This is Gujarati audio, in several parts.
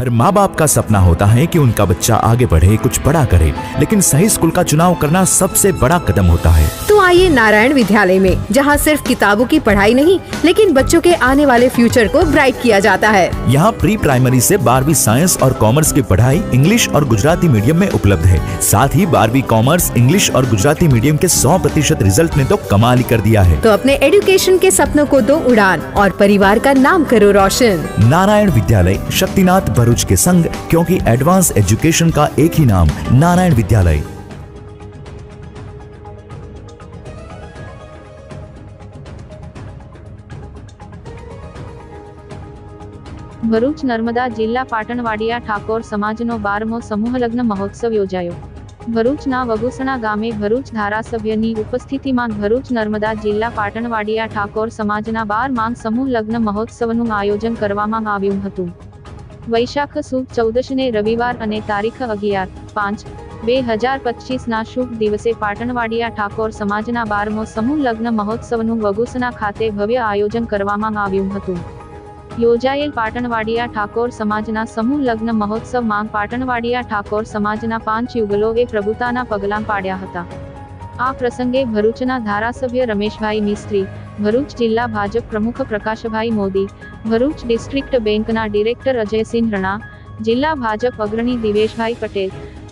हर माँ बाप का सपना होता है कि उनका बच्चा आगे बढ़े, कुछ बड़ा करे, लेकिन सही स्कूल का चुनाव करना सबसे बड़ा कदम होता है। तो आइए नारायण विद्यालय में, जहाँ सिर्फ किताबों की पढ़ाई नहीं, लेकिन बच्चों के आने वाले फ्यूचर को ब्राइट किया जाता है। यहाँ प्री प्राइमरी से 12वीं साइंस और कॉमर्स की पढ़ाई इंग्लिश और गुजराती मीडियम में उपलब्ध है। साथ ही 12वीं कॉमर्स, इंग्लिश और गुजराती मीडियम के 100% रिजल्ट ने तो कमाल ही कर दिया है। तो अपने एजुकेशन के सपनों को दो उड़ान और परिवार का नाम करो रोशन। नारायण विद्यालय, शक्तिनाथ भरूच के संग, क्योंकि एडवांस एजुकेशन का एक ही नाम, नारायण विद्यालय। ભરૂચ નર્મદા જિલ્લા પાટણવાડિયા ઠાકોર સમાજનો 12મો સમૂહ લગ્ન મહોત્સવ યોજાયો। ભરૂચના વગુસણા ગામે ભરૂચ ધારાસભ્યની ઉપસ્થિતિમાં ભરૂચ નર્મદા જિલ્લા પાટણવાડિયા ઠાકોર સમાજના 12મા સમૂહ લગ્ન મહોત્સવનું આયોજન કરવામાં આવ્યું હતું। વૈશાખ સુદ 14ને રવિવાર અને તારીખ 11/5/2025ના શુભ દિવસે પાટણવાડિયા ઠાકોર સમાજના 12મો સમૂહ લગ્ન મહોત્સવનું વગુસણા ખાતે ભવ્ય આયોજન કરવામાં આવ્યું હતું। યોજાયેલ પાટણવાડિયા ઠાકોર સમાજના સમૂહ લગ્ન મહોત્સવમાં પાટણવાડિયા ઠાકોર સમાજના 5 યુગલોએ પ્રભુતાના પગલાં પાડ્યા હતા। આ પ્રસંગે ભરૂચના ધારાસભ્ય રમેશભાઈ મિસ્ત્રી, ભરૂચ જિલ્લા ભાજપ પ્રમુખ પ્રકાશભાઈ મોદી, ભરૂચ ડિસ્ટ્રિક્ટ બેંકના ડિરેક્ટર અજયસિંહ રણા, જિલ્લા ભાજપ અગ્રણી દિવેશભાઈ પટેલ,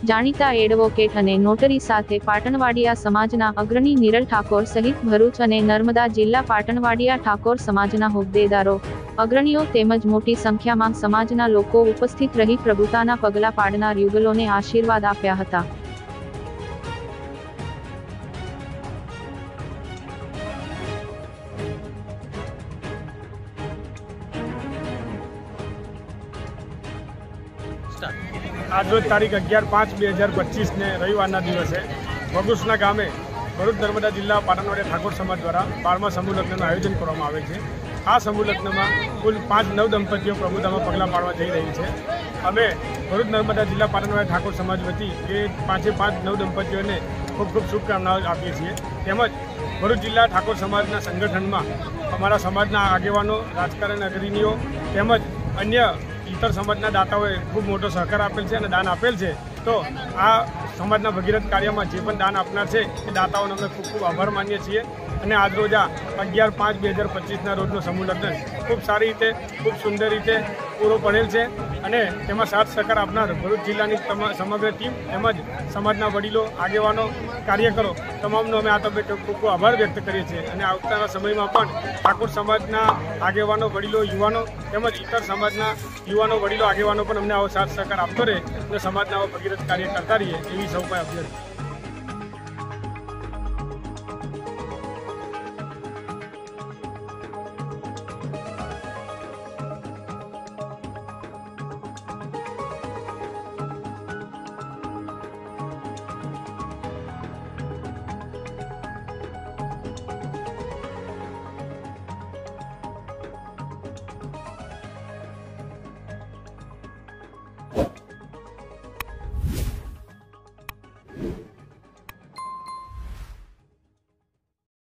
જાણીતા એડવોકેટ અને નોટરી સાથે પાટણવાડિયા સમાજના અગ્રણી નિરલ ઠાકોર સહિત ભરૂચ અને નર્મદા જિલ્લા પાટણવાડિયા ઠાકોર સમાજના હોદ્દેદારો, અગ્રણીઓ તેમજ મોટી સંખ્યામાં સમાજના લોકો ઉપસ્થિત રહી પ્રભુતાના પગલા પાડનાર યુગલોને આશીર્વાદ આપ્યા હતા। आज रोज तारीख 11/5/2025 ने रविवार दिवसे वगुसणा गामे भरूच नर्मदा जिला पाटणवाडिया ठाकोर समाज द्वारा 12मा समूह लग्न आयोजन करवामां आवे छे। आ समूह लग्न में कुल 5 नवदंपतिओ प्रभुतामां पगला पाड़वा जई रही है। अमे भरूच नर्मदा जिला पाटणवाडिया ठाकोर समाज वती ए 5 नवदंपतिओने खूब खूब शुभकामनाओं आपीए छीए। तेमज भरूच जिला ठाकोर समाजना संगठन में अमारा समाजना आगेवानो, राजकारण अग्रणीओ तेमज अन्य इतर समाजना दाताओए खूब मोटो सहकार आपेल छे अने दान आपेल छे। तो आ समाजना भगीरथ कार्य में जे पण दान आपनार छे ए दाताओने अमे खूब खूब आभार मानीए छीए। અને આજ રોજ 11/5/2025ના રોજનો સમૂહ લગ્ન ખૂબ સારી રીતે, ખૂબ સુંદર રીતે પૂરો પડેલ છે અને તેમાં સાથ સહકાર આપનાર ભરૂચ જિલ્લાની સમગ્ર ટીમ તેમજ સમાજના વડીલો, આગેવાનો, કાર્યકરો તમામનો અમે આ તબક્કે ખૂબ ખૂબ આભાર વ્યક્ત કરીએ છીએ અને આવનારા સમયમાં પણ ઠાકોર સમાજના આગેવાનો, વડીલો, યુવાનો તેમજ ઇતર સમાજના યુવાનો, વડીલો, આગેવાનો પણ અમને આવો સાથ સહકાર આપતો રહે અને સમાજના આવા ભગીરથ કાર્ય કરતા રહીએ એવી સૌ કોઈ અભ્યર્થના।